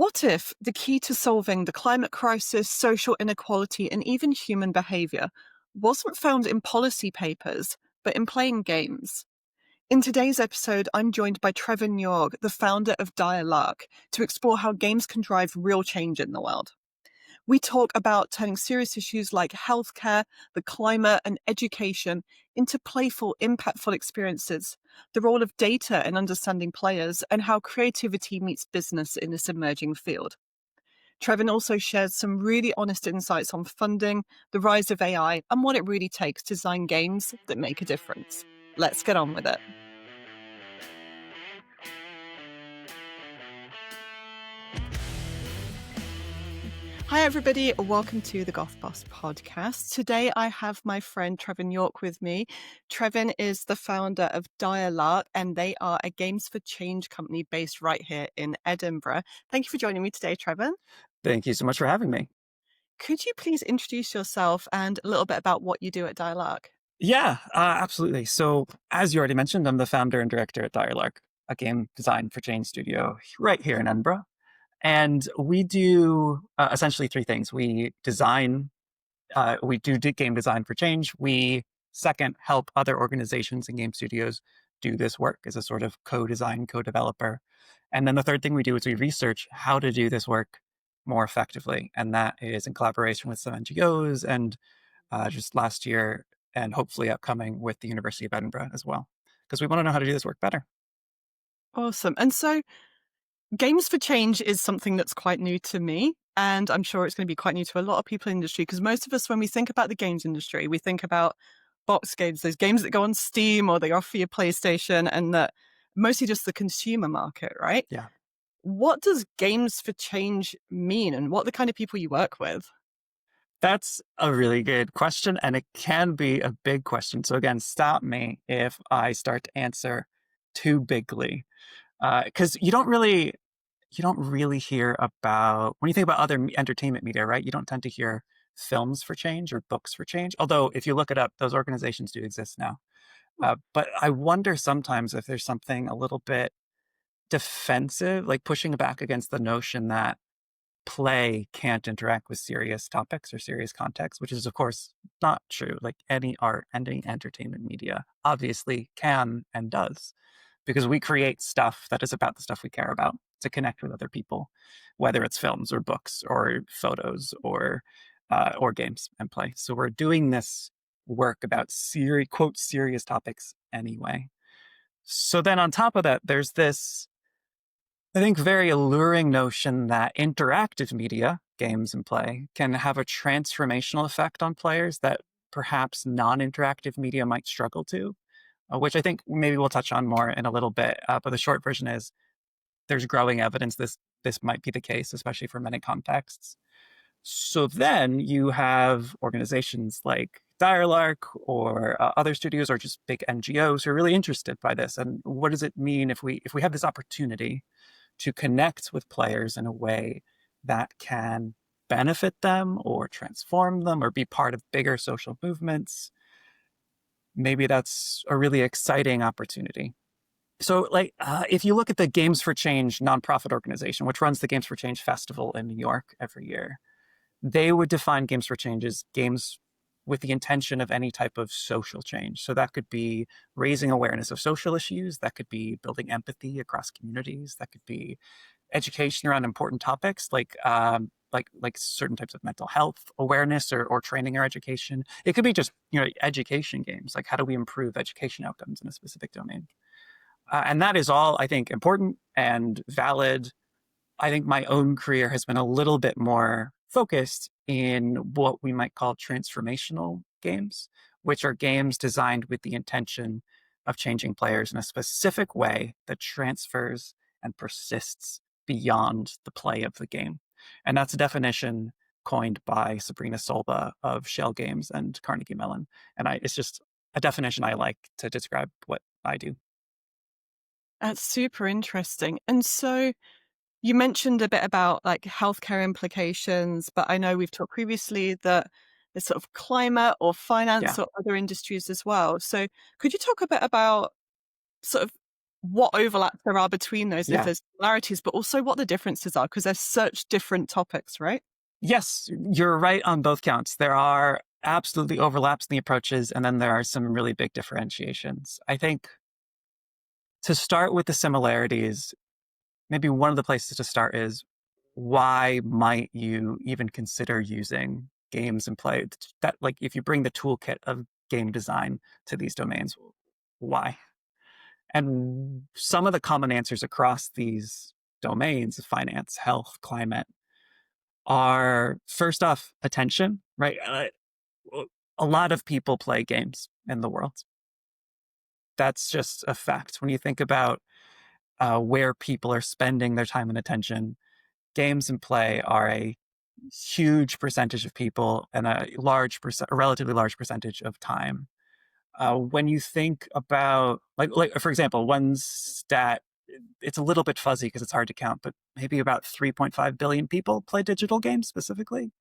What if the key to solving the climate crisis, social inequality, and even human behavior wasn't found in policy papers, but in playing games? In today's episode, I'm joined by Trevin York, the founder of Dire Lark, to explore how games can drive real change in the world. We talk about turning serious issues like healthcare, the climate, and education into playful, impactful experiences, the role of data in understanding players, and how creativity meets business in this emerging field. Trevin also shares some really honest insights on funding, the rise of AI, and what it really takes to design games that make a difference. Let's get on with it. Hi, everybody. Welcome to the Goth Boss podcast. Today, I have my friend Trevin York with me. Trevin is the founder of Dire Lark, and they are a Games for Change company based right here in Edinburgh. Thank you for joining me today, Trevin. Thank you so much for having me. Could you please introduce yourself and a little bit about what you do at Dire Lark? Yeah, absolutely. So, as you already mentioned, I'm the founder and director at Dire Lark, a game design for change studio right here in Edinburgh. And we do essentially three things. We design, we do game design for change. We, second, help other organizations and game studios do this work as a sort of co-design, co-developer. And then the third thing we do is we research how to do this work more effectively. And that is in collaboration with some NGOs and just last year and hopefully upcoming with the University of Edinburgh as well, because we want to know how to do this work better. Awesome. And so, Games for Change is something that's quite new to me. And I'm sure it's going to be quite new to a lot of people in the industry, because most of us, when we think about the games industry, we think about box games, those games that go on Steam or they offer your PlayStation, and that mostly just the consumer market, right? Yeah. What does Games for Change mean, and what are the kind of people you work with? That's a really good question, and it can be a big question. So again, stop me if I start to answer too bigly, because you don't really hear about, when you think about other entertainment media, right? You don't tend to hear films for change or books for change. Although if you look it up, those organizations do exist now. But I wonder sometimes if there's something a little bit defensive, like pushing back against the notion that play can't interact with serious topics or serious contexts, which is, of course, not true. Like any art, any entertainment media obviously can and does, because we create stuff that is about the stuff we care about to connect with other people, whether it's films or books or photos or games and play. So we're doing this work about quote serious topics anyway. So then on top of that, there's this, I think, very alluring notion that interactive media, games and play, can have a transformational effect on players that perhaps non-interactive media might struggle to, which I think maybe we'll touch on more in a little bit. But the short version is there's growing evidence this might be the case, especially for many contexts. So then you have organizations like Dire Lark or other studios or just big NGOs who are really interested by this. And what does it mean if we have this opportunity to connect with players in a way that can benefit them or transform them or be part of bigger social movements? Maybe that's a really exciting opportunity. So, if you look at the Games for Change nonprofit organization, which runs the Games for Change Festival in New York every year, they would define Games for Change as games with the intention of any type of social change. So that could be raising awareness of social issues. That could be building empathy across communities. That could be education around important topics like certain types of mental health awareness or training or education. It could be just education games, like how do we improve education outcomes in a specific domain. And that is all, I think, important and valid. I think my own career has been a little bit more focused in what we might call transformational games, which are games designed with the intention of changing players in a specific way that transfers and persists beyond the play of the game. And that's a definition coined by Sabrina Solba of Shell Games and Carnegie Mellon. And it's just a definition I like to describe what I do. That's super interesting. And so you mentioned a bit about like healthcare implications, but I know we've talked previously that there's sort of climate or finance Yeah. or other industries as well. So could you talk a bit about sort of what overlaps there are between those, if Yeah. there's similarities, but also what the differences are, because they're such different topics, right? Yes, you're right on both counts. There are absolutely overlaps in the approaches, and then there are some really big differentiations. I think to start with the similarities, maybe one of the places to start is why might you even consider using games and play that, like, if you bring the toolkit of game design to these domains, why? And some of the common answers across these domains, finance, health, climate, are first off attention, right? A lot of people play games in the world. That's just a fact. When you think about where people are spending their time and attention, games and play are a huge percentage of people and a relatively large percentage of time. When you think about, like for example, one stat, it's a little bit fuzzy because it's hard to count, but maybe about 3.5 billion people play digital games specifically.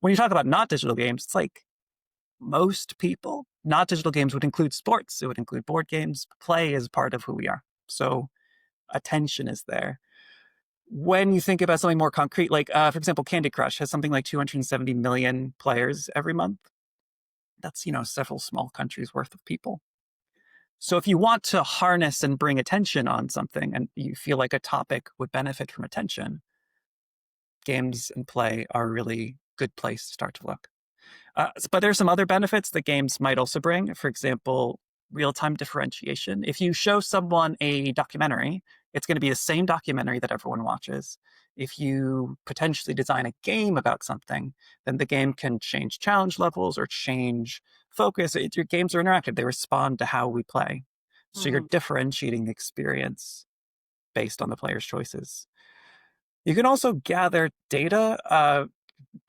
When you talk about not digital games, it's like most people. Not digital games would include sports, it would include board games. Play is part of who we are. So attention is there. When you think about something more concrete, like, for example, Candy Crush has something like 270 million players every month. That's, several small countries worth of people. So if you want to harness and bring attention on something and you feel like a topic would benefit from attention, games and play are a really good place to start to look. But there's some other benefits that games might also bring. For example, real-time differentiation. If you show someone a documentary, it's going to be the same documentary that everyone watches. If you potentially design a game about something, then the game can change challenge levels or change focus. Your games are interactive. They respond to how we play. So you're differentiating the experience based on the player's choices. You can also gather data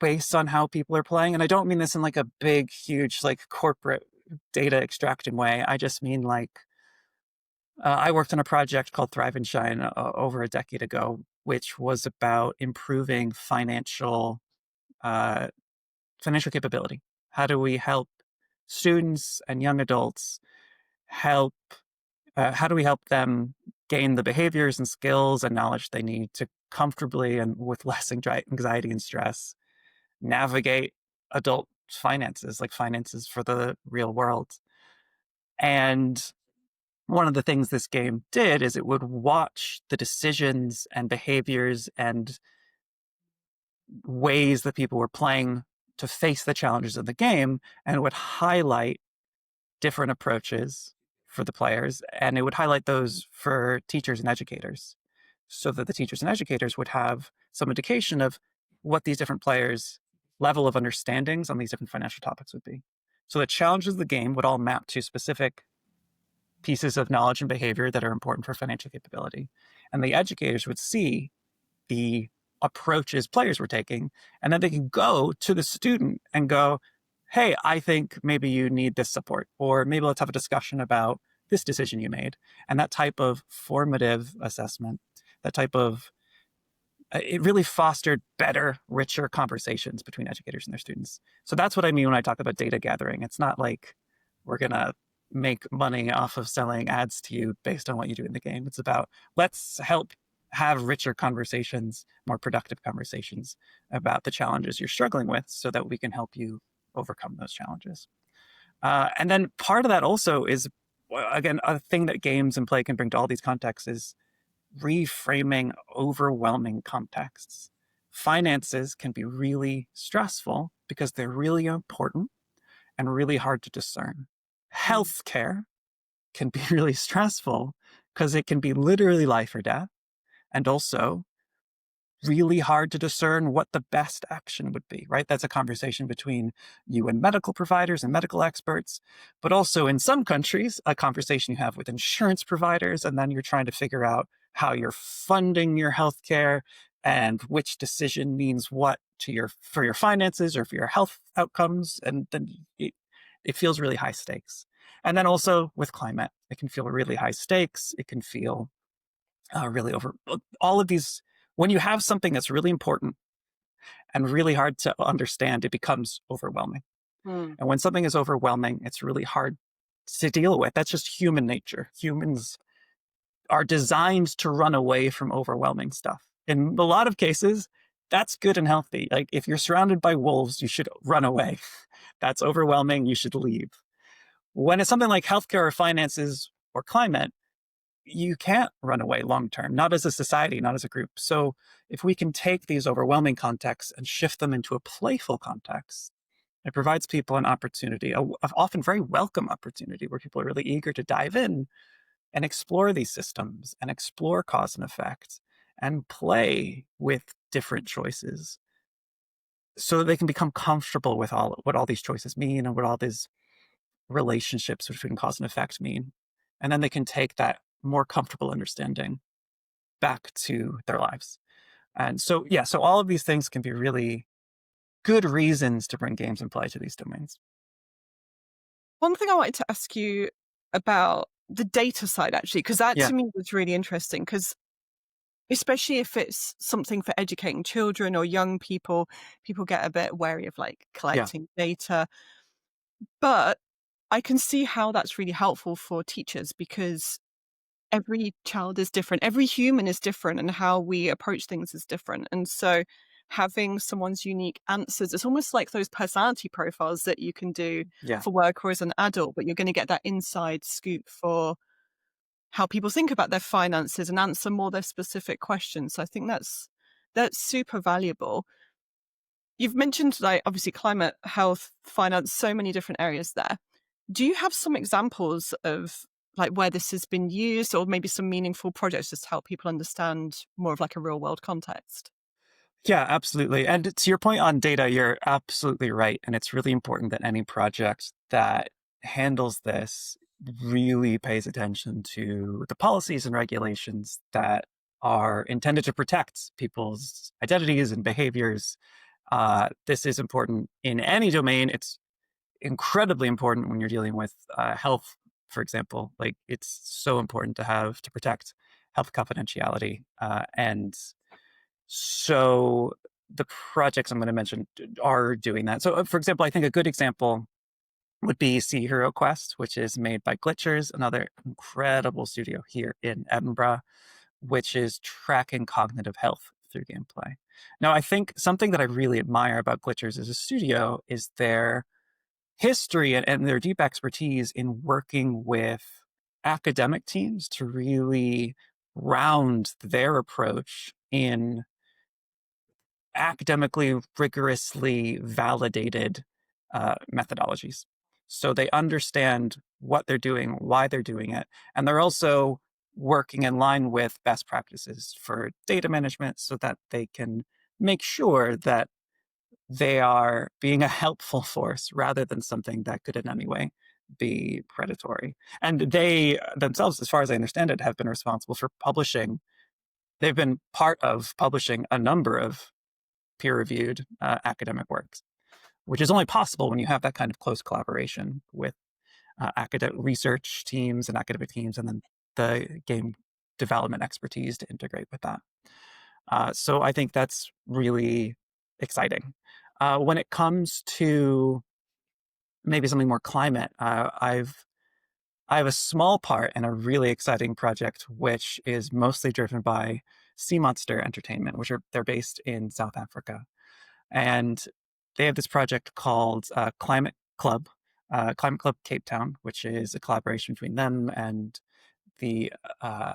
based on how people are playing. And I don't mean this in like a big, huge, like corporate data extraction way. I just mean like, I worked on a project called Thrive and Shine over a decade ago, which was about improving uh, financial capability. How do we help students and young adults help? How do we help them gain the behaviors and skills and knowledge they need to comfortably and with less anxiety and stress navigate adult finances, like finances for the real world? And one of the things this game did is it would watch the decisions and behaviors and ways that people were playing to face the challenges of the game, and it would highlight different approaches for the players, and it would highlight those for teachers and educators so that the teachers and educators would have some indication of what these different players' level of understandings on these different financial topics would be. So the challenges of the game would all map to specific pieces of knowledge and behavior that are important for financial capability. And the educators would see the approaches players were taking, and then they can go to the student and go, hey, I think maybe you need this support, or maybe let's have a discussion about this decision you made. And that type of formative assessment, that type of it really fostered better, richer conversations between educators and their students. So that's what I mean when I talk about data gathering. It's not like we're going to make money off of selling ads to you based on what you do in the game. It's about let's help have richer conversations, more productive conversations about the challenges you're struggling with so that we can help you overcome those challenges. And then part of that also is, again, a thing that games and play can bring to all these contexts is reframing overwhelming contexts. Finances can be really stressful because they're really important and really hard to discern. Healthcare can be really stressful because it can be literally life or death, and also really hard to discern what the best action would be, right? That's a conversation between you and medical providers and medical experts, but also in some countries, a conversation you have with insurance providers, and then you're trying to figure out how you're funding your healthcare and which decision means what for your finances or for your health outcomes. And then it feels really high stakes. And then also with climate, it can feel really high stakes. It can feel really over all of these. When you have something that's really important and really hard to understand, it becomes overwhelming. And when something is overwhelming, it's really hard to deal with. That's just human nature. Humans are designed to run away from overwhelming stuff. In a lot of cases, that's good and healthy. Like if you're surrounded by wolves, you should run away. That's overwhelming. You should leave. When it's something like healthcare or finances or climate, you can't run away long term, not as a society, not as a group. So if we can take these overwhelming contexts and shift them into a playful context, it provides people an opportunity, a often very welcome opportunity where people are really eager to dive in and explore these systems and explore cause and effect and play with different choices so that they can become comfortable with what all these choices mean and what all these relationships between cause and effect mean. And then they can take that more comfortable understanding back to their lives. And so, yeah, so all of these things can be really good reasons to bring games and play to these domains. One thing I wanted to ask you about the data side, actually, because that Yeah, to me was really interesting, because especially if it's something for educating children or young people, people get a bit wary of like yeah, collecting data. But I can see how that's really helpful for teachers, because every child is different, every human is different, and how we approach things is different. And so having someone's unique answers, it's almost like those personality profiles that you can do yeah. for work or as an adult, but you're going to get that inside scoop for how people think about their finances and answer more their specific questions. So I think that's super valuable. You've mentioned like obviously climate, health, finance, so many different areas there. Do you have some examples of like where this has been used, or maybe some meaningful projects just to help people understand more of like a real world context? Yeah, absolutely. And to your point on data, you're absolutely right. And it's really important that any project that handles this really pays attention to the policies and regulations that are intended to protect people's identities and behaviors. This is important in any domain. It's incredibly important when you're dealing with health, for example. Like it's so important to protect health confidentiality and so the projects I'm going to mention are doing that. So, for example, I think a good example would be Sea Hero Quest, which is made by Glitchers, another incredible studio here in Edinburgh, which is tracking cognitive health through gameplay. Now, I think something that I really admire about Glitchers as a studio is their history and their deep expertise in working with academic teams to really round their approach in academically rigorously validated methodologies. So they understand what they're doing, why they're doing it, and they're also working in line with best practices for data management so that they can make sure that they are being a helpful force rather than something that could in any way be predatory. And they themselves, as far as I understand it, have been responsible for publishing. They've been part of publishing a number of peer-reviewed academic works, which is only possible when you have that kind of close collaboration with academic research teams and academic teams, and then the game development expertise to integrate with that. So I think that's really exciting. When it comes to maybe something more climate, I have a small part in a really exciting project, which is mostly driven by Sea Monster Entertainment, they're based in South Africa. And they have this project called Climate Club Cape Town, which is a collaboration between them and the uh,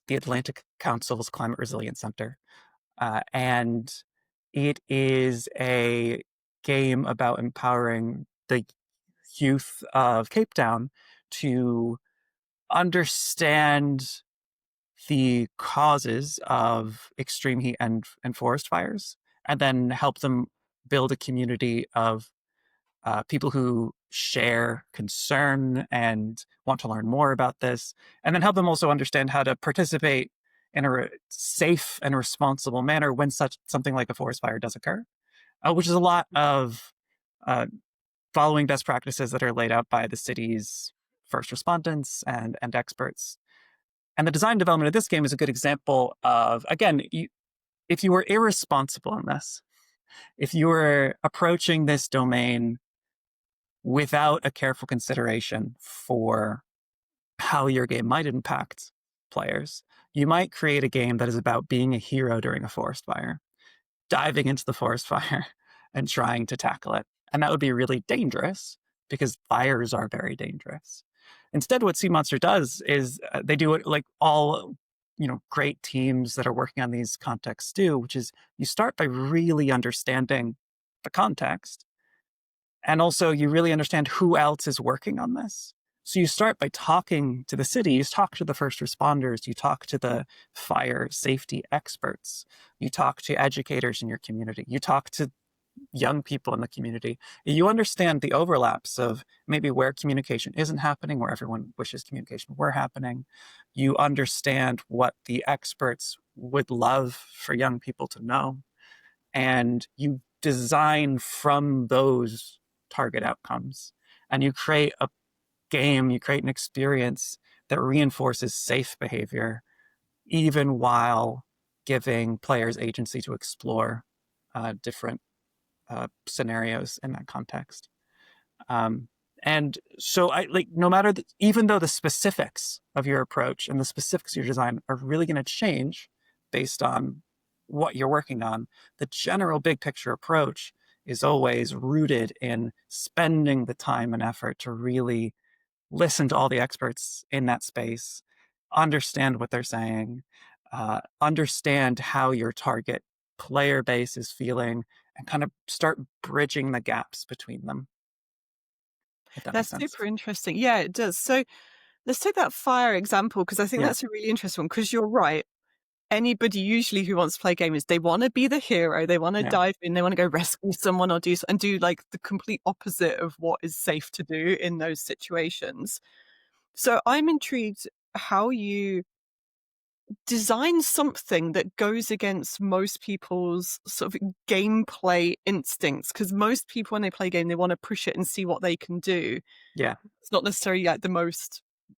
the Atlantic Council's Climate Resilience Center, and it is a game about empowering the youth of Cape Town to understand the causes of extreme heat and forest fires, and then help them build a community of people who share concern and want to learn more about this, and then help them also understand how to participate in a safe and responsible manner when such something like a forest fire does occur, which is a lot of uh, following best practices that are laid out by the city's first respondents and experts. And the design development of this game is a good example of, again, if you were irresponsible in this, if you were approaching this domain without a careful consideration for how your game might impact players. You might create a game that is about being a hero during a forest fire, diving into the forest fire and trying to tackle it. And that would be really dangerous because fires are very dangerous. Instead, what Sea Monster does is they do it like all great teams that are working on these contexts do, which is you start by really understanding the context, and also you really understand who else is working on this. So you start by talking to the city, you talk to the first responders, you talk to the fire safety experts, you talk to educators in your community, you talk to young people in the community. You understand the overlaps of maybe where communication isn't happening, where everyone wishes communication were happening. You understand what the experts would love for young people to know. And you design from those target outcomes. And you create a game, you create an experience that reinforces safe behavior, even while giving players agency to explore different scenarios in that context. And so I like no matter even though the specifics of your approach and the specifics of your design are really going to change based on what you're working on, the general big picture approach is always rooted in spending the time and effort to really listen to all the experts in that space, understand what they're saying, understand how your target player base is feeling, and kind of start bridging the gaps between them, if that makes That's sense. super interesting. Yeah, it does. So let's take that fire example because I think Yeah, that's a really interesting one. Because you're right. Anybody usually who wants to play games, they want to be the hero. They want to yeah. dive in. They want to go rescue someone or do like the complete opposite of what is safe to do in those situations. So I'm intrigued how you design something that goes against most people's sort of gameplay instincts. Because most people, when they play a game, they want to push it and see what they can do. Yeah. It's not necessarily like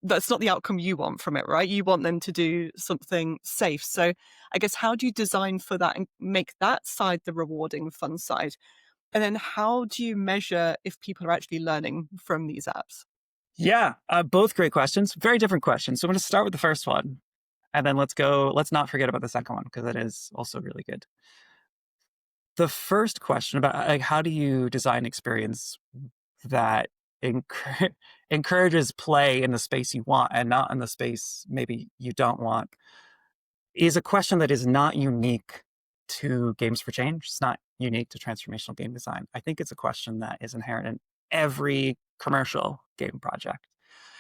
that's not the outcome you want from it, right? You want them to do something safe. So I guess how do you design for that and make that side the rewarding, fun side? And then how do you measure if people are actually learning from these apps? Yeah, both great questions. Very different questions. So I'm going to start with the first one, and then let's not forget about the second one because it is also really good. The first question about like how do you design experience that encourages play in the space you want and not in the space maybe you don't want is a question that is not unique to Games for Change. It's not unique to transformational game design. I think it's a question that is inherent in every commercial game project.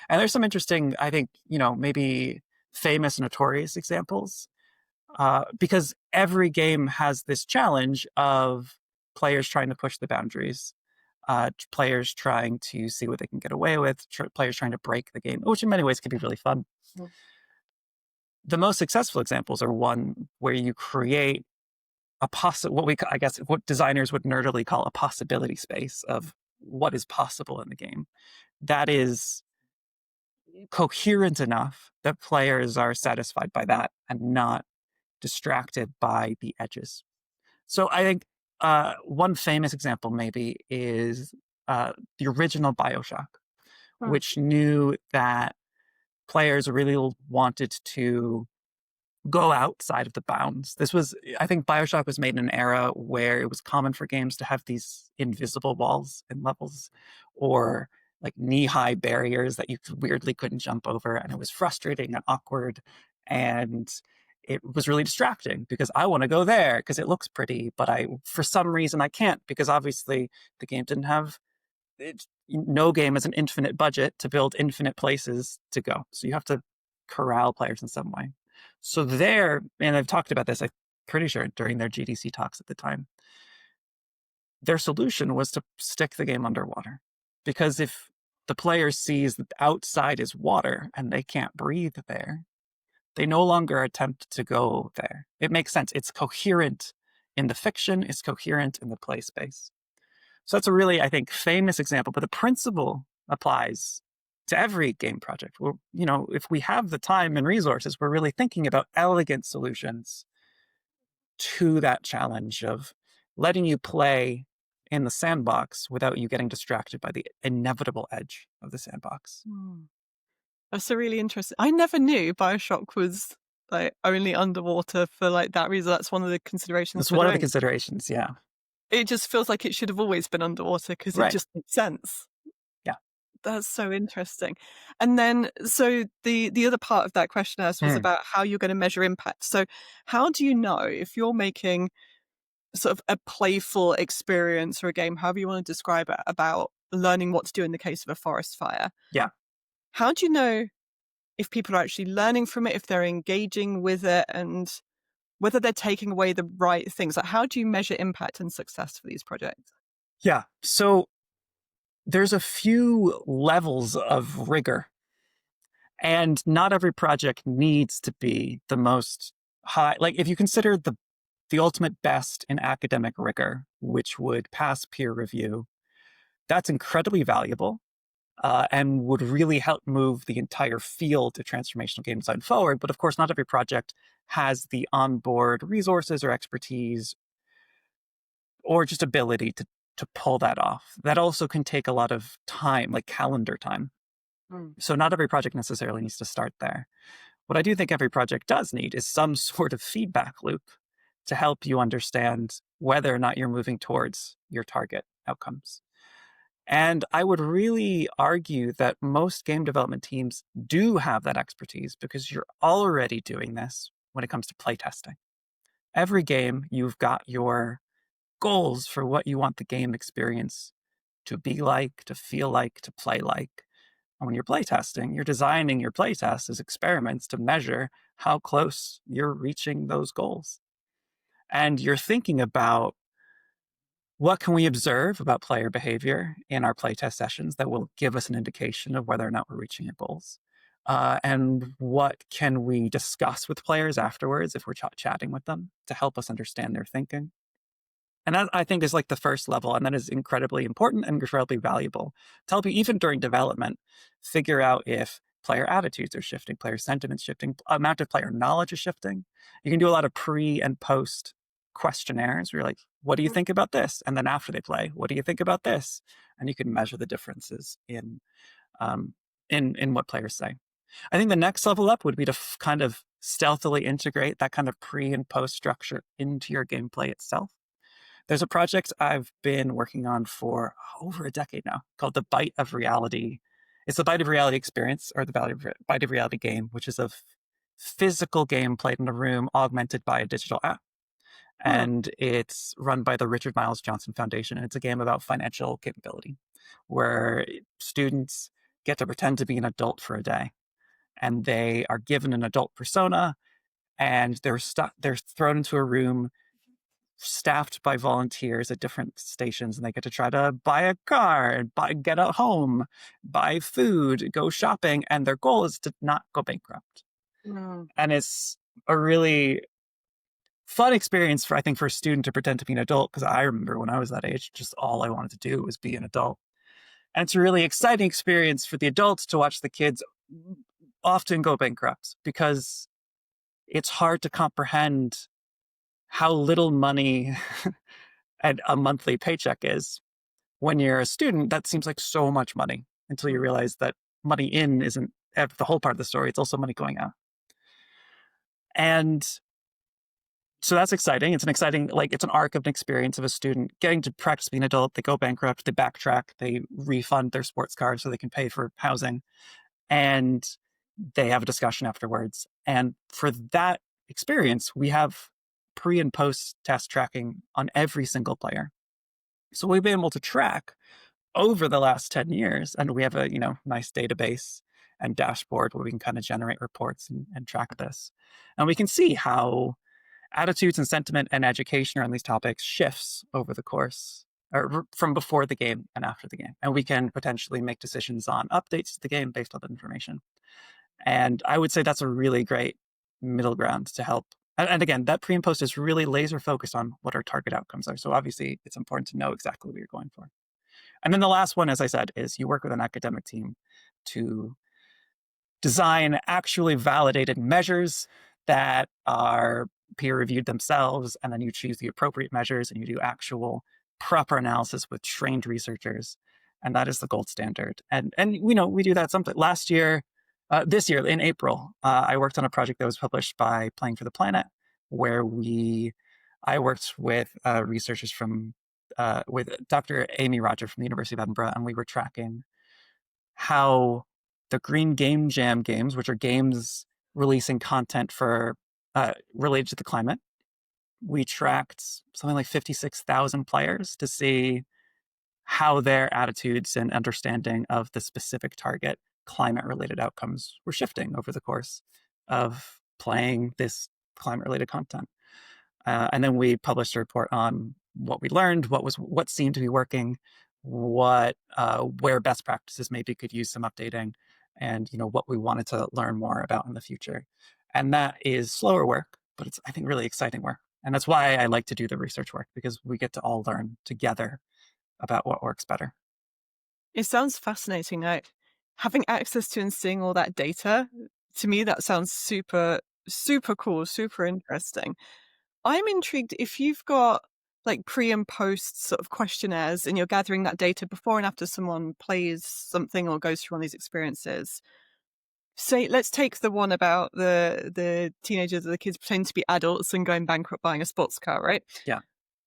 And there's some interesting, I think, maybe famous, notorious examples because every game has this challenge of players trying to push the boundaries, players trying to see what they can get away with, players trying to break the game, which in many ways can be really fun. Mm. The most successful examples are one where you create what designers would nerdily call a possibility space of what is possible in the game. That is coherent enough that players are satisfied by that and not distracted by the edges. So I think one famous example maybe is the original BioShock, Mm. which knew that players really wanted to go outside of the bounds. I think BioShock was made in an era where it was common for games to have these invisible walls in levels or like knee-high barriers that you weirdly couldn't jump over. And it was frustrating and awkward. And it was really distracting because I want to go there because it looks pretty, but for some reason, I can't because obviously the game didn't have no game has an infinite budget to build infinite places to go. So you have to corral players in some way. So and I've talked about this, I'm pretty sure during their GDC talks at the time, their solution was to stick the game underwater. Because if the player sees that outside is water and they can't breathe there, they no longer attempt to go there. It makes sense. It's coherent in the fiction, it's coherent in the play space. So that's a really, I think, famous example, but the principle applies to every game project. If we have the time and resources, we're really thinking about elegant solutions to that challenge of letting you play in the sandbox without you getting distracted by the inevitable edge of the sandbox. Mm. That's a really interesting. I never knew Bioshock was like only underwater for like that reason. That's one of the considerations That's for one of the doing. considerations. Yeah. It just feels like it should have always been underwater because it Right. just makes sense. Yeah. That's so interesting. And then, so the other part of that question I asked was Hmm. about how you're going to measure impact. So, how do you know if you're making sort of a playful experience or a game, however you want to describe it, about learning what to do in the case of a forest fire? Yeah. How do you know if people are actually learning from it, if they're engaging with it, and whether they're taking away the right things? Like, how do you measure impact and success for these projects? Yeah. So there's a few levels of rigor, and not every project needs to be the most high. Like if you consider the ultimate best in academic rigor, which would pass peer review, that's incredibly valuable. And would really help move the entire field of transformational game design forward. But of course, not every project has the onboard resources or expertise or just ability to pull that off. That also can take a lot of time, like calendar time. Mm. So not every project necessarily needs to start there. What I do think every project does need is some sort of feedback loop to help you understand whether or not you're moving towards your target outcomes. And I would really argue that most game development teams do have that expertise because you're already doing this when it comes to playtesting. Every game, you've got your goals for what you want the game experience to be like, to feel like, to play like. And when you're playtesting, you're designing your playtest as experiments to measure how close you're reaching those goals. And you're thinking about what can we observe about player behavior in our playtest sessions that will give us an indication of whether or not we're reaching our goals? And what can we discuss with players afterwards if we're chatting with them to help us understand their thinking? And that, I think, is like the first level, and that is incredibly important and incredibly valuable. To help you, even during development, figure out if player attitudes are shifting, player sentiments shifting, amount of player knowledge is shifting. You can do a lot of pre and post questionnaires where you're like, what do you think about this? And then after they play, what do you think about this? And you can measure the differences um, in what players say. I think the next level up would be to kind of stealthily integrate that kind of pre and post structure into your gameplay itself. There's a project I've been working on for over a decade now called the Bite of Reality. It's the Bite of Reality experience, or the Bite of Reality game, which is a physical game played in a room augmented by a digital app. Hmm. And it's run by the Richard Miles Johnson Foundation. And it's a game about financial capability where students get to pretend to be an adult for a day. And they are given an adult persona, and they're thrown into a room staffed by volunteers at different stations, and they get to try to buy a car, get a home, buy food, go shopping, and their goal is to not go bankrupt. Mm. And it's a really fun experience for, I think, for a student to pretend to be an adult, because I remember when I was that age, just all I wanted to do was be an adult. And it's a really exciting experience for the adults to watch the kids often go bankrupt, because it's hard to comprehend how little money and a monthly paycheck is. When you're a student, that seems like so much money until you Mm. realize that money in isn't the whole part of the story. It's also money going out. And so that's exciting. It's an exciting, like, it's an arc of an experience of a student getting to practice being an adult. They go bankrupt, they backtrack, they refund their sports card so they can pay for housing, and they have a discussion afterwards. And for that experience, we have pre and post test tracking on every single player. So we've been able to track over the last 10 years, and we have a nice database and dashboard where we can kind of generate reports and track this. And we can see how attitudes and sentiment and education around these topics shifts over the course, or from before the game and after the game. And we can potentially make decisions on updates to the game based on that information. And I would say that's a really great middle ground to help. And again, that pre and post is really laser focused on what our target outcomes are. So obviously it's important to know exactly what you're going for. And then the last one, as I said, is you work with an academic team to design actually validated measures that are peer reviewed themselves. And then you choose the appropriate measures and you do actual proper analysis with trained researchers. And that is the gold standard. And we do that something. Last year, This year in April, I worked on a project that was published by Playing for the Planet, where I worked with researchers from with Dr. Amy Roger from the University of Edinburgh, and we were tracking how the Green Game Jam games, which are games releasing content for related to the climate, we tracked something like 56,000 players to see how their attitudes and understanding of the specific target climate related outcomes were shifting over the course of playing this climate related content. And then we published a report on what we learned, what seemed to be working, where best practices maybe could use some updating, and what we wanted to learn more about in the future. And that is slower work, but it's, I think, really exciting work. And that's why I like to do the research work, because we get to all learn together about what works better. It sounds fascinating. Like having access to and seeing all that data, to me, that sounds super, super cool, super interesting. I'm intrigued if you've got like pre and post sort of questionnaires and you're gathering that data before and after someone plays something or goes through one of these experiences. Say, let's take the one about the teenagers or the kids pretending to be adults and going bankrupt buying a sports car, right? Yeah.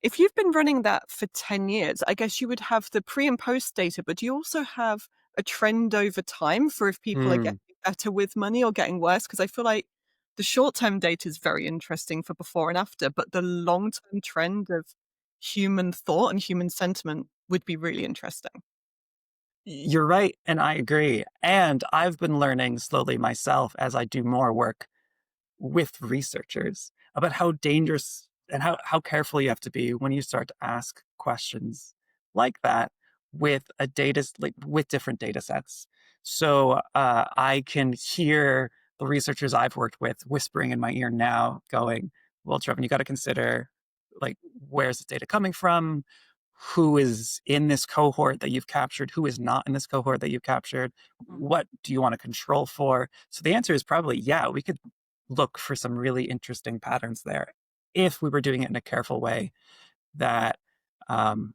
If you've been running that for 10 years, I guess you would have the pre and post data, but do you also have a trend over time for if people are Mm. getting better with money or getting worse? Because I feel like the short term data is very interesting for before and after, but the long term trend of human thought and human sentiment would be really interesting. You're right, and I agree. And I've been learning slowly myself as I do more work with researchers about how dangerous and how careful you have to be when you start to ask questions like that with with different data sets. So I can hear the researchers I've worked with whispering in my ear now, going, "Well, Trevin, you got to consider, like, where's the data coming from? Who is in this cohort that you've captured? Who is not in this cohort that you've captured? Mhm. What do you want to control for?" So the answer is probably, yeah, we could look for some really interesting patterns there if we were doing it in a careful way that um,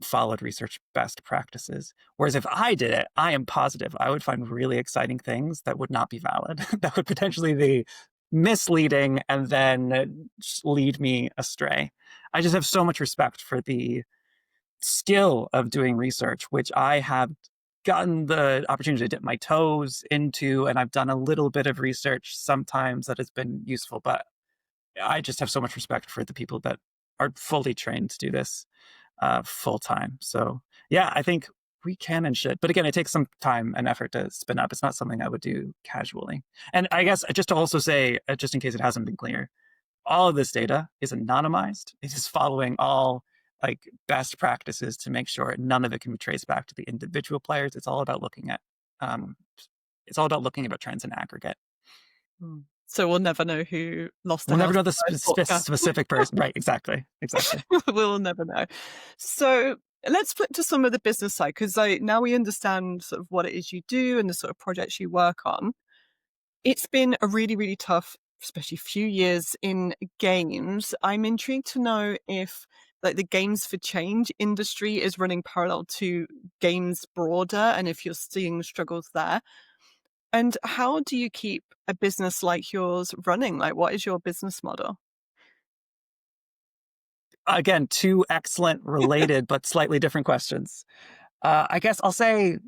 followed research best practices. Whereas if I did it, I am positive I would find really exciting things that would not be valid, that would potentially be misleading and then just lead me astray. I just have so much respect for the skill of doing research, which I have gotten the opportunity to dip my toes into, and I've done a little bit of research sometimes that has been useful, but I just have so much respect for the people that are fully trained to do this full time. So yeah, I think we can and should. But again, it takes some time and effort to spin up. It's not something I would do casually. And I guess just to also say, just in case it hasn't been clear, all of this data is anonymized. It is following all like best practices to make sure none of it can be traced back to the individual players. Um, it's all about looking at trends in aggregate. Mm. So we'll never know who lost a We'll never house know to the buy a sports car. specific person. Right? Exactly. Exactly. We'll never know. So let's flip to some of the business side because now we understand sort of what it is you do and the sort of projects you work on. It's been a really, really tough, especially few years in games. I'm intrigued to know if like the games for change industry is running parallel to games broader and if you're seeing struggles there. And how do you keep a business like yours running? Like what is your business model? Again, two excellent, related but slightly different questions. I guess I'll say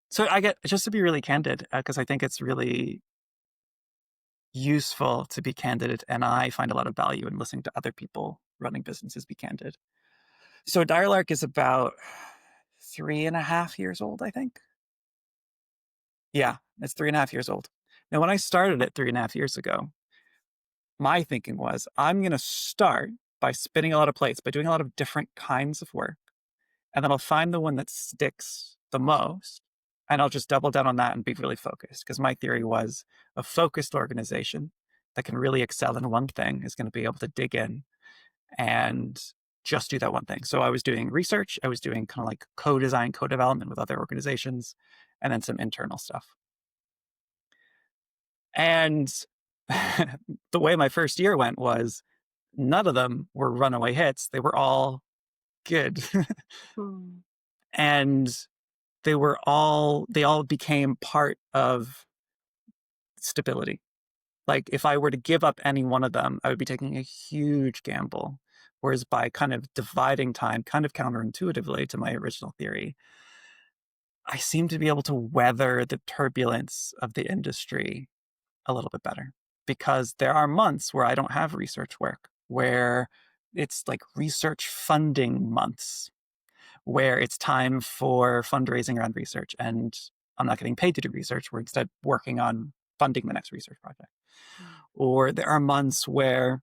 so. I get just to be really candid because I think it's really useful to be candid, and I find a lot of value in listening to other people running businesses be candid. So Dire Lark is about 3.5 years old, I think. Yeah, it's 3.5 years old. Now, when I started it 3.5 years ago, my thinking was I'm going to start by spinning a lot of plates, by doing a lot of different kinds of work, and then I'll find the one that sticks the most, and I'll just double down on that and be really focused. Because my theory was a focused organization that can really excel in one thing is going to be able to dig in and just do that one thing. So I was doing research, I was doing kind of like co-design, co-development with other organizations, and then some internal stuff. And the way my first year went was none of them were runaway hits. They were all good. Hmm. And they all became part of stability. Like if I were to give up any one of them, I would be taking a huge gamble. Whereas by kind of dividing time, kind of counterintuitively to my original theory, I seem to be able to weather the turbulence of the industry a little bit better, because there are months where I don't have research work, where it's like research funding months, where it's time for fundraising around research and I'm not getting paid to do research. We're instead working on funding the next research project. Or there are months where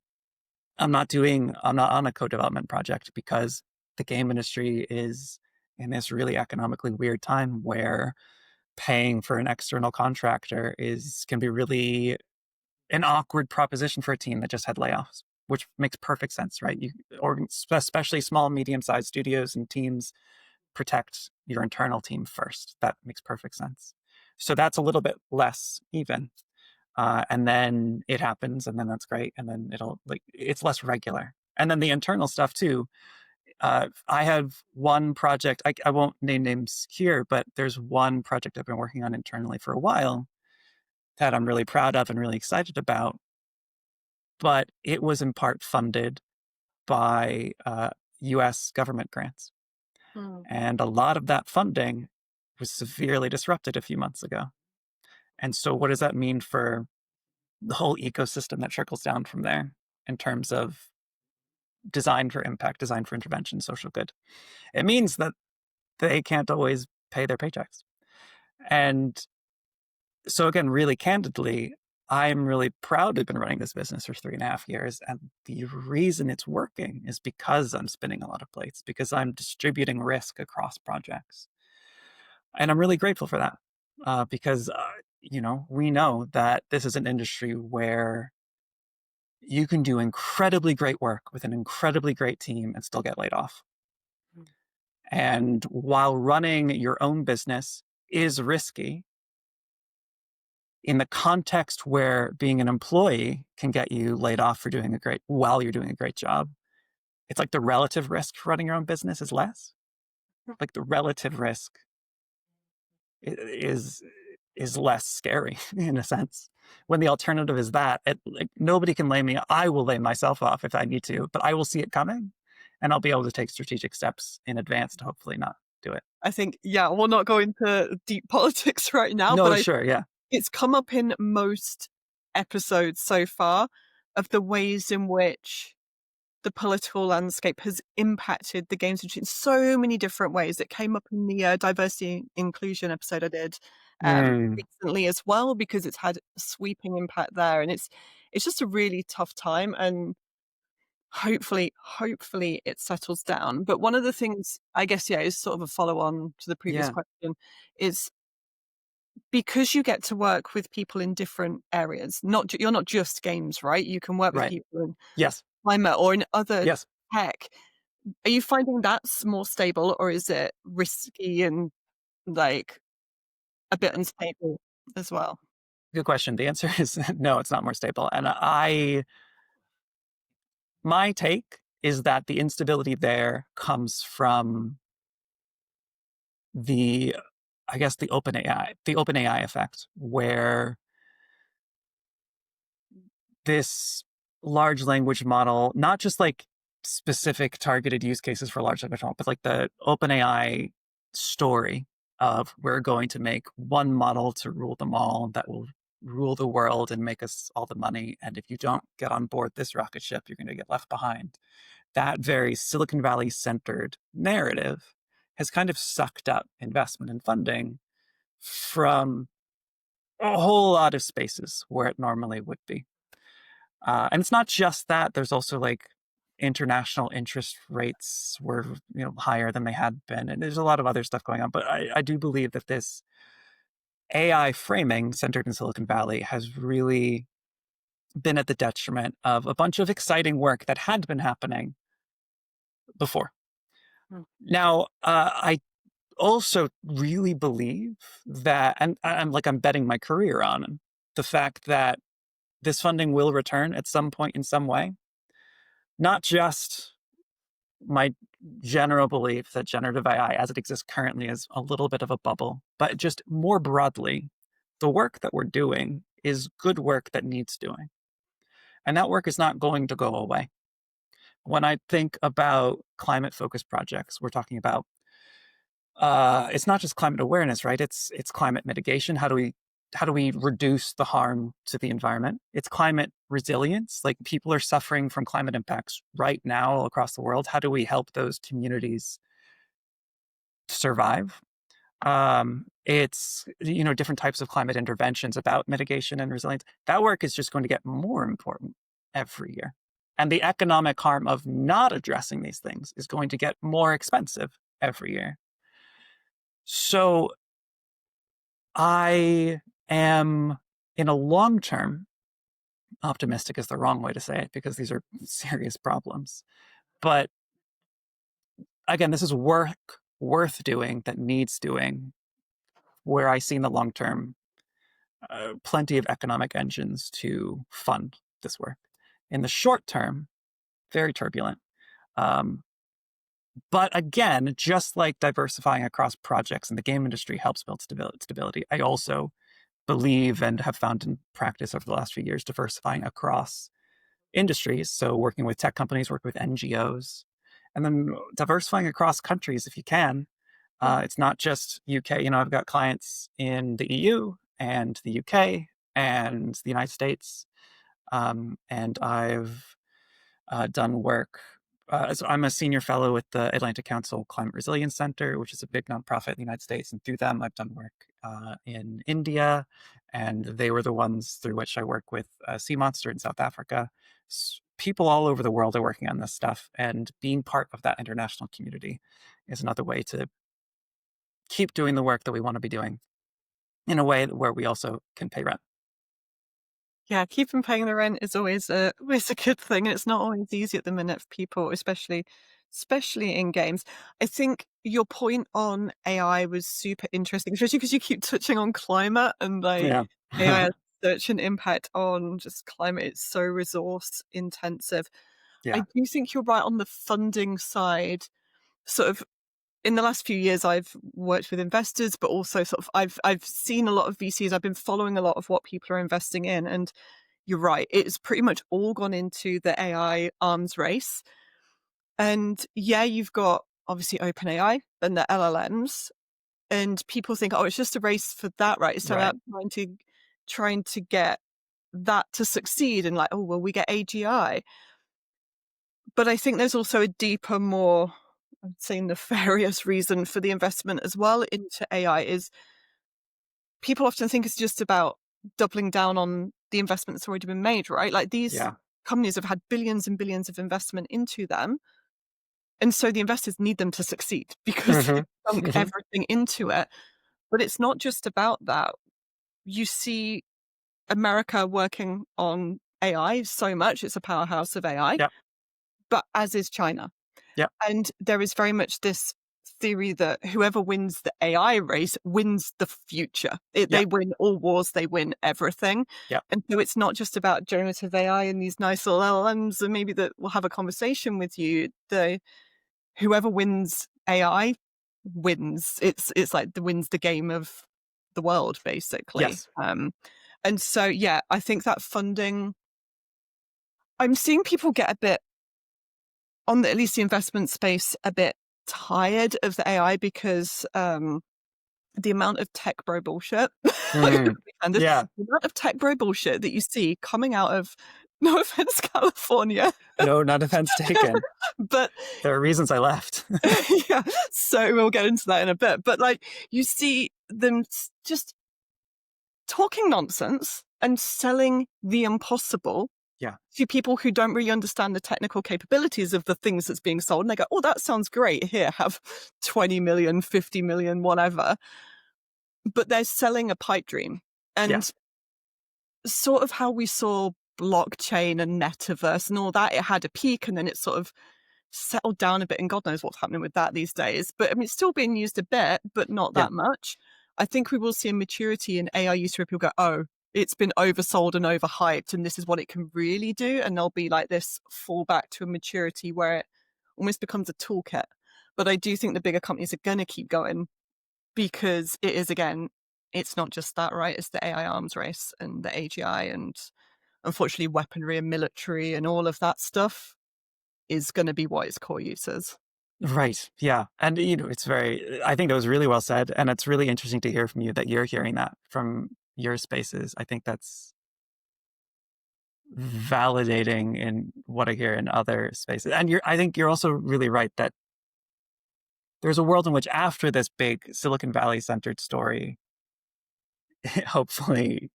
I'm not on a co-development project because the game industry is in this really economically weird time where paying for an external contractor can be really an awkward proposition for a team that just had layoffs, which makes perfect sense, right? Or especially small, medium-sized studios and teams protect your internal team first. That makes perfect sense. So that's a little bit less even. And then it happens, and then that's great. And then it's less regular. And then the internal stuff too. I have one project, I won't name names here, but there's one project I've been working on internally for a while that I'm really proud of and really excited about. But it was in part funded by US government grants. Mm. And a lot of that funding was severely disrupted a few months ago. And so what does that mean for the whole ecosystem that trickles down from there in terms of design for impact, design for intervention, social good? It means that they can't always pay their paychecks. And so again, really candidly, I'm really proud to have been running this business for 3.5 years. And the reason it's working is because I'm spinning a lot of plates, because I'm distributing risk across projects. And I'm really grateful for that because, we know that this is an industry where you can do incredibly great work with an incredibly great team and still get laid off. And while running your own business is risky, in the context where being an employee can get you laid off while you're doing a great job, it's like the relative risk for running your own business is less. Like the relative risk is less scary in a sense. When the alternative is that, nobody can lay me. I will lay myself off if I need to, but I will see it coming, and I'll be able to take strategic steps in advance to hopefully not do it. I think, yeah, we'll not go into deep politics right now, No, but sure, yeah. it's come up in most episodes so far of the ways in which the political landscape has impacted the games industry in so many different ways. It came up in the diversity and inclusion episode I did recently as well, because it's had a sweeping impact there, and it's just a really tough time. And hopefully it settles down. But one of the things, I guess, is sort of a follow on to the previous Yeah. question, is because you get to work with people in different areas. You're not just games, right? You can work with Right. people in Yes. climate or in other Yes. tech. Are you finding that's more stable, or is it risky and like a bit unstable as well? Good question. The answer is no, it's not more stable. And my take is that the instability there comes from the OpenAI effect, where this large language model, not just like specific targeted use cases for large language model, but like the OpenAI story of we're going to make one model to rule them all that will rule the world and make us all the money. And if you don't get on board this rocket ship, you're going to get left behind. That very Silicon Valley centered narrative has kind of sucked up investment and funding from a whole lot of spaces where it normally would be. And it's not just that. There's also like international interest rates were higher than they had been, and there's a lot of other stuff going on. But I do believe that this AI framing centered in Silicon Valley has really been at the detriment of a bunch of exciting work that had been happening before. Now, I also really believe that, and I'm betting my career on the fact that this funding will return at some point in some way. Not just my general belief that generative AI as it exists currently is a little bit of a bubble, but just more broadly, the work that we're doing is good work that needs doing. And that work is not going to go away. When I think about climate focused projects, we're talking about it's not just climate awareness, right? It's climate mitigation. How do we reduce the harm to the environment? It's climate resilience. Like people are suffering from climate impacts right now all across the world. How do we help those communities survive? It's different types of climate interventions about mitigation and resilience. That work is just going to get more important every year. And the economic harm of not addressing these things is going to get more expensive every year. So I am, in a long term, optimistic is the wrong way to say it because these are serious problems. But again, this is worth doing that needs doing, where I see in the long term plenty of economic engines to fund this work. In the short term, very turbulent. But again, just like diversifying across projects in the game industry helps build stability, I also believe and have found in practice over the last few years diversifying across industries. So working with tech companies, working with NGOs, and then diversifying across countries if you can. It's not just UK. I've got clients in the EU and the UK and the United States. And I've done work. So I'm a senior fellow with the Atlantic Council Climate Resilience Center, which is a big nonprofit in the United States. And through them, I've done work in India. And they were the ones through which I work with Sea Monster in South Africa. People all over the world are working on this stuff. And being part of that international community is another way to keep doing the work that we want to be doing in a way where we also can pay rent. Yeah, keeping paying the rent is always a good thing, and it's not always easy at the minute for people, especially in games. I think your point on AI was super interesting, especially because you keep touching on climate and like Yeah. AI has such an impact on just climate. It's so resource intensive. I Yeah. do think you're right on the funding side. Sort of in the last few years, I've worked with investors, but also sort of I've seen a lot of VCs. I've been following a lot of what people are investing in, and you're right. It's pretty much all gone into the AI arms race. And yeah, you've got obviously OpenAI and the LLMs, and people think, oh, it's just a race for that, right? It's Right. about trying to get that to succeed, and like, oh, well, we get AGI. But I think there's also a deeper, more, I'd say, nefarious reason for the investment as well into AI is people often think it's just about doubling down on the investment that's already been made, right? Like these Yeah. companies have had billions and billions of investment into them. And so the investors need them to succeed because they've Hmm. sunk Hmm. everything into it. But it's not just about that. You see America working on AI so much, it's a powerhouse of AI, Yep. but as is China. Yep. And there is very much this theory that whoever wins the AI race wins the future. They Yep. win all wars, they win everything. Yep. And so it's not just about generative AI and these nice little LLMs, and maybe that will have a conversation with you. Whoever wins AI wins. It's like the wins the game of the world, basically. Yes. And so yeah, I think that funding. I'm seeing people get a bit on at least the investment space a bit tired of the AI because the amount of tech bro bullshit Mhm. and the Yeah. amount of tech bro bullshit that you see coming out of no offense California, No, not offense taken. but There are reasons I left. yeah, so we'll get into that in a bit. But like you see them just talking nonsense and selling the impossible Yeah. to people who don't really understand the technical capabilities of the things that's being sold. And they go, oh, that sounds great. Here, have 20 million, 50 million, whatever. But they're selling a pipe dream. Yeah. And sort of how we saw blockchain and metaverse and all that, it had a peak and then it sort of settled down a bit. And God knows what's happening with that these days. But I mean, it's still being used a bit, but not Yeah. that much. I think we will see a maturity in AI use where people go, oh, it's been oversold and overhyped, and this is what it can really do. And there'll be like this fallback to a maturity where it almost becomes a toolkit. But I do think the bigger companies are going to keep going because it is, again, it's not just that, right? It's the AI arms race and the AGI and unfortunately weaponry and military and all of that stuff is going to be what its core use is. Right. Yeah. And, I think that was really well said. And it's really interesting to hear from you that you're hearing that from your spaces. I think that's validating in what I hear in other spaces. And I think you're also really right that there's a world in which after this big Silicon Valley centered story, hopefully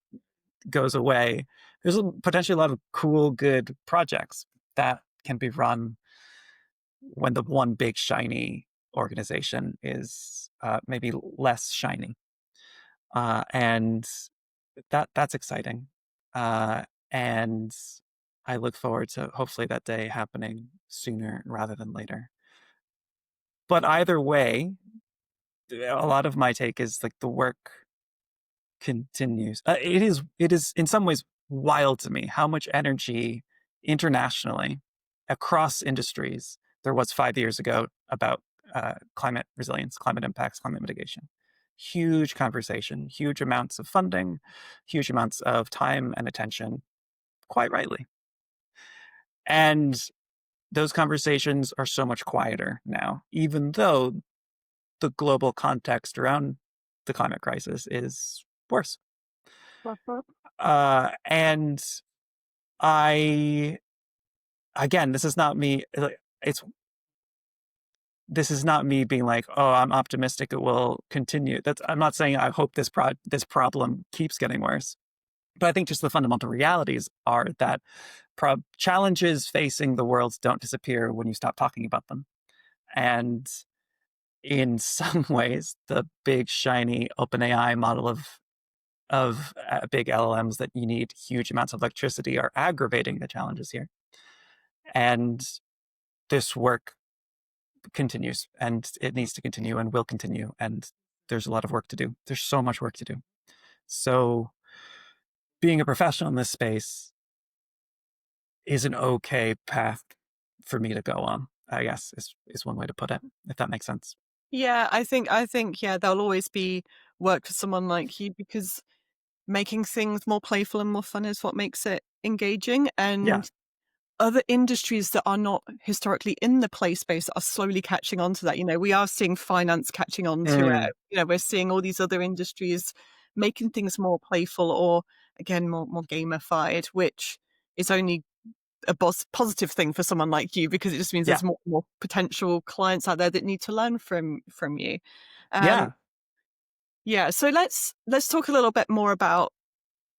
goes away, there's potentially a lot of cool, good projects that can be run when the one big shiny organization is maybe less shiny. And that's exciting. And I look forward to hopefully that day happening sooner rather than later. But either way, a lot of my take is like the work continues. It is in some ways wild to me how much energy internationally across industries there was 5 years ago about climate resilience, climate impacts, climate mitigation. Huge conversation, huge amounts of funding, huge amounts of time and attention, quite rightly. And those conversations are so much quieter now, even though the global context around the climate crisis is worse. And I, again, this is not me. This is not me being like, oh, I'm optimistic it will continue. I'm not saying I hope this problem keeps getting worse. But I think just the fundamental realities are that challenges facing the world don't disappear when you stop talking about them. And in some ways, the big, shiny OpenAI model of big LLMs that you need huge amounts of electricity are aggravating the challenges here. And this work continues, and it needs to continue and will continue. And there's a lot of work to do. There's so much work to do. So being a professional in this space is an okay path for me to go on, I guess, is one way to put it, if that makes sense. Yeah, I think, yeah, there'll always be work for someone like you because making things more playful and more fun is what makes it engaging. Yeah. And other industries that are not historically in the play space are slowly catching on to that. We are seeing finance catching on to Mm. it. We're seeing all these other industries making things more playful or, again, more gamified, which is only a positive thing for someone like you because it just means Yeah. there's more potential clients out there that need to learn from you. Um, Yeah. yeah, so let's talk a little bit more about,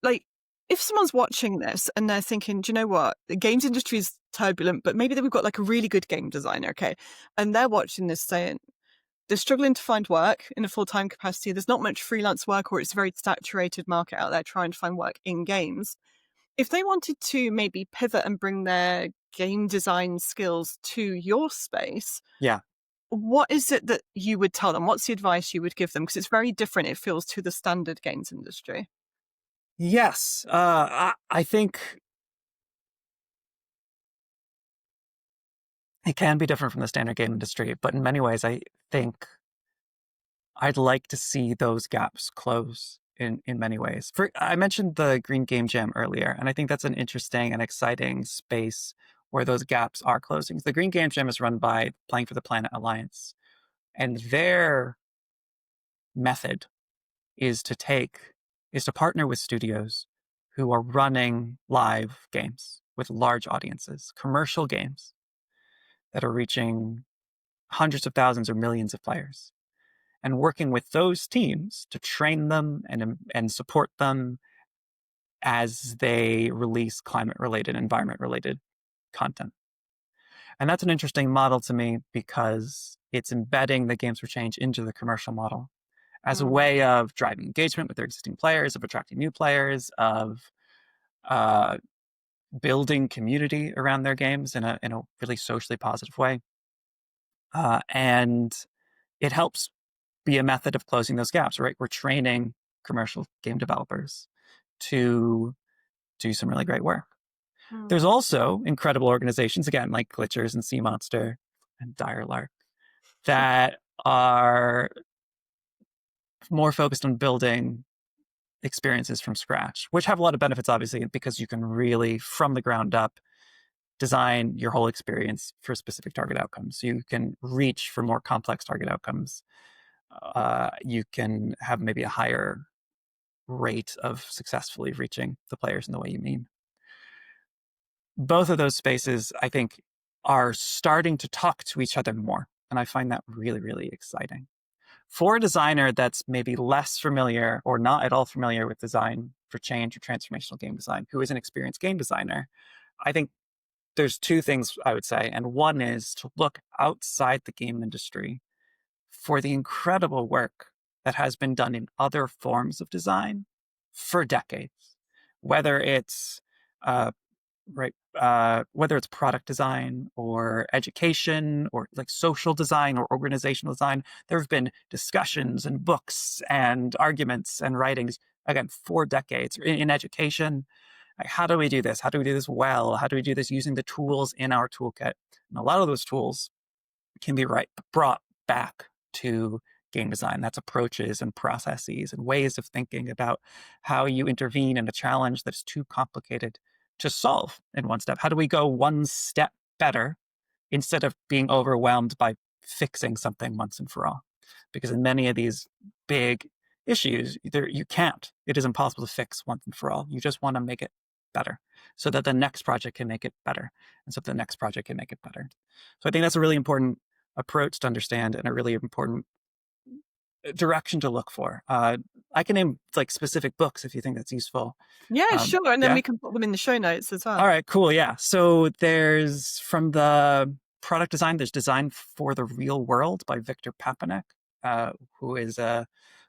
like, if someone's watching this and they're thinking, do you know what? The games industry is turbulent, but maybe we've got like a really good game designer, okay? And they're watching this saying they're struggling to find work in a full-time capacity. There's not much freelance work, or it's a very saturated market out there trying to find work in games. If they wanted to maybe pivot and bring their game design skills to your space, Yeah. what is it that you would tell them? What's the advice you would give them? Because it's very different, it feels, to the standard games industry. Yes. I think it can be different from the standard game industry, but in many ways, I think I'd like to see those gaps close in many ways. I mentioned the Green Game Jam earlier, and I think that's an interesting and exciting space where those gaps are closing. The Green Game Jam is run by Playing for the Planet Alliance, and their method is to partner with studios who are running live games with large audiences, commercial games that are reaching hundreds of thousands or millions of players, and working with those teams to train them and support them as they release climate-related, environment-related content. And that's an interesting model to me because it's embedding the Games for Change into the commercial model as a way of driving engagement with their existing players, of attracting new players, of building community around their games in a really socially positive way. And it helps be a method of closing those gaps, right? We're training commercial game developers to do some really great work. There's also incredible organizations, again, like Glitchers and Sea Monster and Dire Lark, that are more focused on building experiences from scratch, which have a lot of benefits, obviously, because you can really, from the ground up, design your whole experience for specific target outcomes. So you can reach for more complex target outcomes. You can have maybe a higher rate of successfully reaching the players in the way you mean. Both of those spaces, I think, are starting to talk to each other more. And I find that really, really exciting. For a designer that's maybe less familiar or not at all familiar with design for change or transformational game design, who is an experienced game designer, I think there's two things I would say. And one is to look outside the game industry for the incredible work that has been done in other forms of design for decades, whether it's whether it's product design or education or like social design or organizational design. There have been discussions and books and arguments and writings, again, for decades in education. Like, how do we do this? How do we do this well? How do we do this using the tools in our toolkit? And a lot of those tools can be brought back to game design. That's approaches and processes and ways of thinking about how you intervene in a challenge that's too complicated to solve in one step. How do we go one step better instead of being overwhelmed by fixing something once and for all? Because in many of these big issues, you can't. It is impossible to fix once and for all. You just want to make it better so that the next project can make it better, and so that the next project can make it better. So I think that's a really important approach to understand and a really important direction to look for. I can name like specific books if you think that's useful. Yeah, sure. And then yeah? we can put them in the show notes as well. All right, cool. Yeah. So there's from the product design, there's Design for the Real World by Victor Papanek, who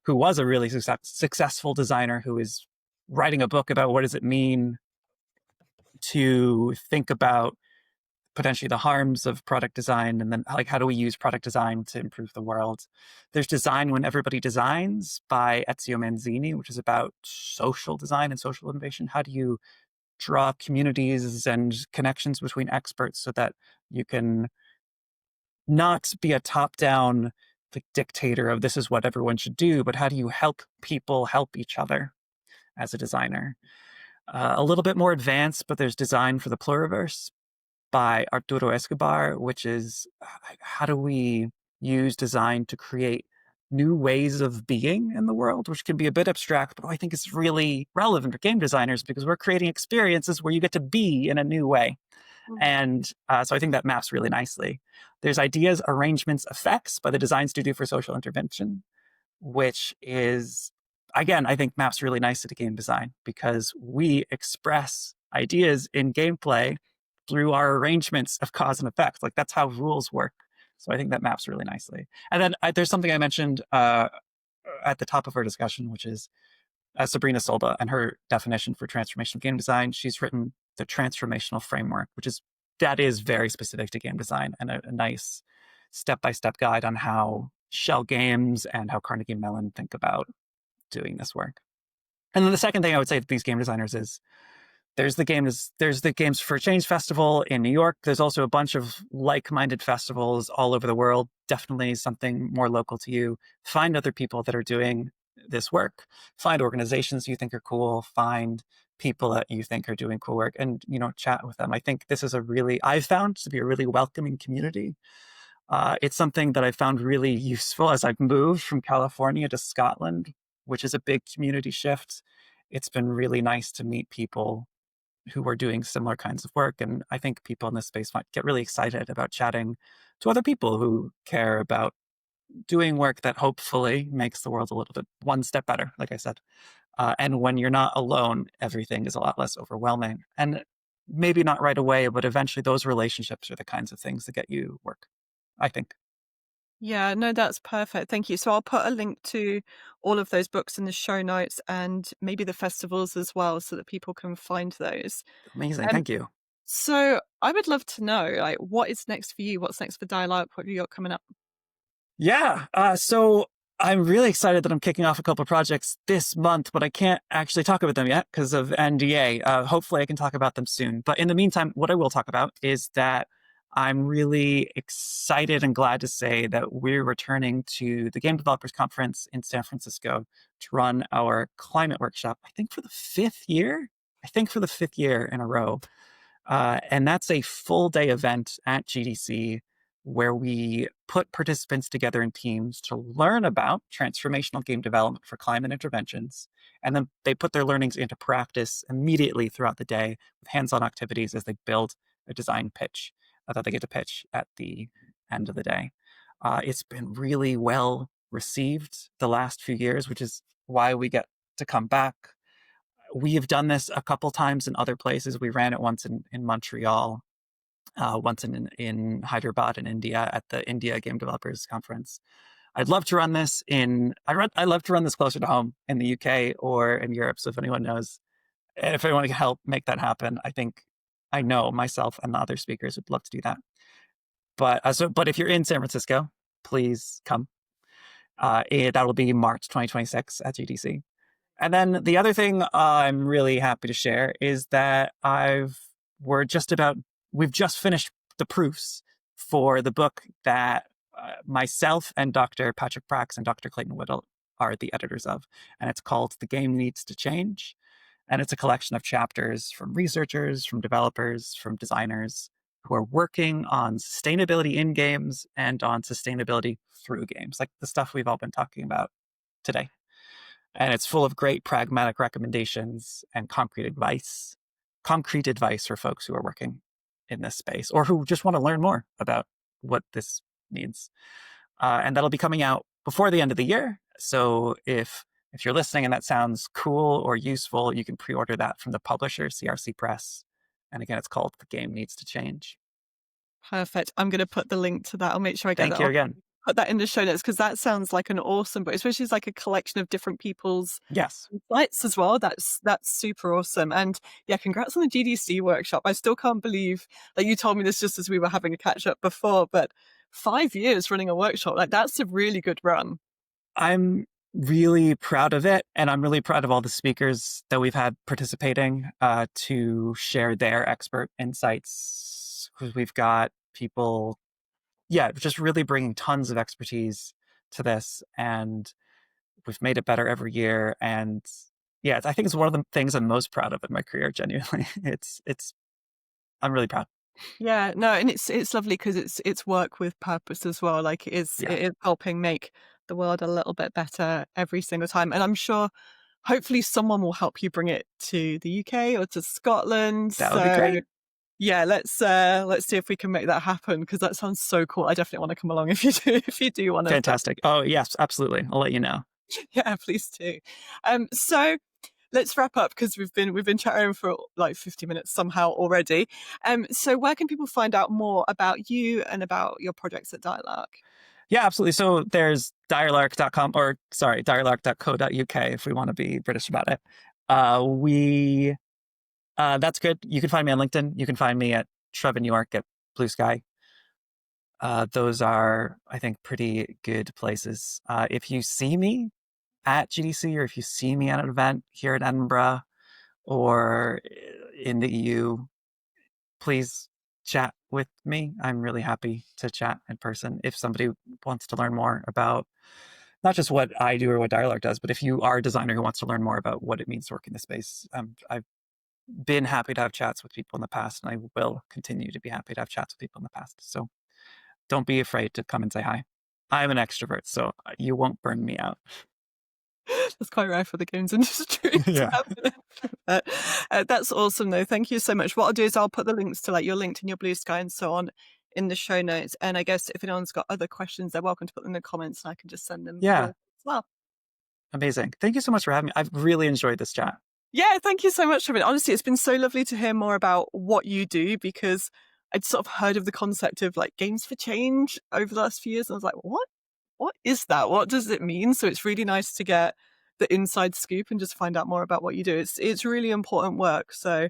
was a really successful designer who is writing a book about what does it mean to think about potentially the harms of product design, and then like how do we use product design to improve the world. There's Design When Everybody Designs by Ezio Manzini, which is about social design and social innovation. How do you draw communities and connections between experts so that you can not be a top-down like dictator of this is what everyone should do, but how do you help people help each other as a designer? A little bit more advanced, but there's Design for the Pluriverse by Arturo Escobar, which is how do we use design to create new ways of being in the world, which can be a bit abstract, but I think is really relevant for game designers because we're creating experiences where you get to be in a new way. And so I think that maps really nicely. There's Ideas, Arrangements, Effects by the Design Studio for Social Intervention, which is, again, I think maps really nicely to game design because we express ideas in gameplay through our arrangements of cause and effect. Like that's how rules work. So I think that maps really nicely. And then there's something I mentioned at the top of our discussion, which is Sabrina Solda and her definition for transformational game design. She's written the Transformational Framework, that is very specific to game design and a nice step-by-step guide on how Shell Games and how Carnegie Mellon think about doing this work. And then the second thing I would say to these game designers is there's the Games for Change Festival in New York. There's also a bunch of like-minded festivals all over the world. Definitely something more local to you. Find other people that are doing this work. Find organizations you think are cool. Find people that you think are doing cool work and, chat with them. I think this is I've found to be a really welcoming community. It's something that I found really useful as I've moved from California to Scotland, which is a big community shift. It's been really nice to meet people who are doing similar kinds of work. And I think people in this space might get really excited about chatting to other people who care about doing work that hopefully makes the world a little bit one step better, like I said. And when you're not alone, everything is a lot less overwhelming. And maybe not right away, but eventually those relationships are the kinds of things that get you work, I think. Yeah, no, that's perfect. Thank you. So I'll put a link to all of those books in the show notes and maybe the festivals as well so that people can find those. Amazing. Thank you. So I would love to know, like, what is next for you? What's next for Dire Lark? What have you got coming up? Yeah. So I'm really excited that I'm kicking off a couple of projects this month, but I can't actually talk about them yet because of NDA. Hopefully I can talk about them soon. But in the meantime, what I will talk about is that I'm really excited and glad to say that we're returning to the Game Developers Conference in San Francisco to run our climate workshop, I think for the fifth year. I think for the fifth year in a row. And that's a full day event at GDC where we put participants together in teams to learn about transformational game development for climate interventions. And then they put their learnings into practice immediately throughout the day with hands-on activities as they build a design pitch that they get to pitch at the end of the day. It's been really well received the last few years, which is why we get to come back. We have done this a couple times in other places. We ran it once in Montreal, once in Hyderabad in India at the India Game Developers Conference. I'd love to run this I'd love to run this closer to home in the UK or in Europe. So if anyone knows, if anyone can help make that happen, I know myself and the other speakers would love to do that. But if you're in San Francisco, please come. That will be March 2026 at GDC. And then the other thing I'm really happy to share is that we've just finished the proofs for the book that myself and Dr. Patrick Prax and Dr. Clayton Whittle are the editors of. And it's called The Game Needs to Change. And it's a collection of chapters from researchers, from developers, from designers who are working on sustainability in games and on sustainability through games, like the stuff we've all been talking about today. And it's full of great pragmatic recommendations and concrete advice for folks who are working in this space or who just want to learn more about what this means. And that'll be coming out before the end of the year. So if you're listening and that sounds cool or useful, you can pre-order that from the publisher, CRC Press. And again, it's called The Game Needs to Change. Perfect. I'm going to put the link to that. I'll make sure I get Thank that. you I'll again. put that in the show notes because that sounds like an awesome book, especially as like a collection of different people's Yes. insights as well. That's super awesome. And yeah, congrats on the GDC workshop. I still can't believe that you told me this just as we were having a catch up before, but 5 years running a workshop, like that's a really good run. I'm really proud of it. And I'm really proud of all the speakers that we've had participating to share their expert insights. Because we've got people, just really bringing tons of expertise to this. And we've made it better every year. And yeah, I think it's one of the things I'm most proud of in my career, genuinely. I'm really proud. Yeah, no, and it's lovely because it's work with purpose as well. Like it is helping make the world a little bit better every single time. And I'm sure hopefully someone will help you bring it to the UK or to Scotland. That would be great. Yeah, let's see if we can make that happen because that sounds so cool. I definitely want to come along if you do want to. Fantastic. Oh yes, absolutely. I'll let you know. Yeah, please do. So let's wrap up because we've been chatting for like 50 minutes somehow already. So where can people find out more about you and about your projects at Dire Lark? Yeah, absolutely. So there's direlark.com direlark.co.uk if we want to be British about it. That's good. You can find me on LinkedIn. You can find me at Trevin York at Blue Sky. Those are, I think, pretty good places. If you see me at GDC or if you see me at an event here in Edinburgh or in the EU, please chat with me. I'm really happy to chat in person. If somebody wants to learn more about not just what I do or what Dire Lark does, but if you are a designer who wants to learn more about what it means to work in this space, I've been happy to have chats with people in the past, and I will continue to be happy to have chats with people in the past. So don't be afraid to come and say hi. I'm an extrovert, so you won't burn me out. That's quite rare for the games industry. Yeah. That's awesome, though. Thank you so much. What I'll do is I'll put the links to like your LinkedIn, your Blue Sky, and so on in the show notes. And I guess if anyone's got other questions, they're welcome to put them in the comments, and I can just send them. Yeah. As well. Amazing. Thank you so much for having me. I've really enjoyed this chat. Yeah, thank you so much, Trevin. Honestly, it's been so lovely to hear more about what you do because I'd sort of heard of the concept of like games for change over the last few years. And I was like, what is that? What does it mean? So it's really nice to get the inside scoop and just find out more about what you do. It's really important work. So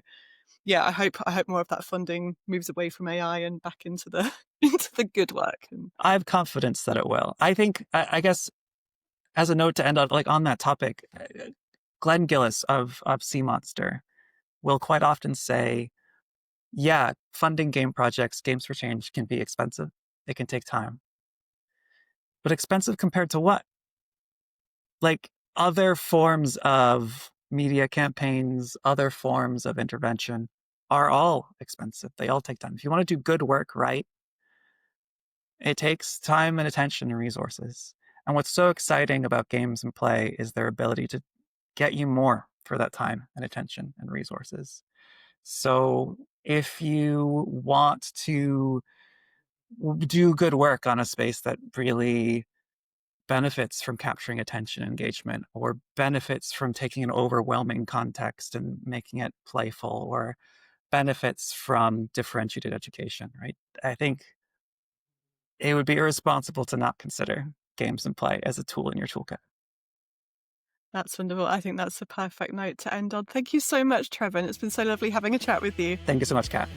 yeah, I hope more of that funding moves away from AI and back into the into the good work. I have confidence that it will. I think, I guess, as a note to end on, like on that topic, Glenn Gillis of Sea Monster will quite often say, Yeah, funding game projects, games for change, can be expensive. It can take time. But expensive compared to what? Like other forms of media campaigns, other forms of intervention are all expensive. They all take time. If you want to do good work, right, it takes time and attention and resources. And what's so exciting about games and play is their ability to get you more for that time and attention and resources. So if you want to do good work on a space that really benefits from capturing attention and engagement, or benefits from taking an overwhelming context and making it playful, or benefits from differentiated education, right? I think it would be irresponsible to not consider games and play as a tool in your toolkit. That's wonderful. I think that's a perfect note to end on. Thank you so much, Trevin. It's been so lovely having a chat with you. Thank you so much, Kat.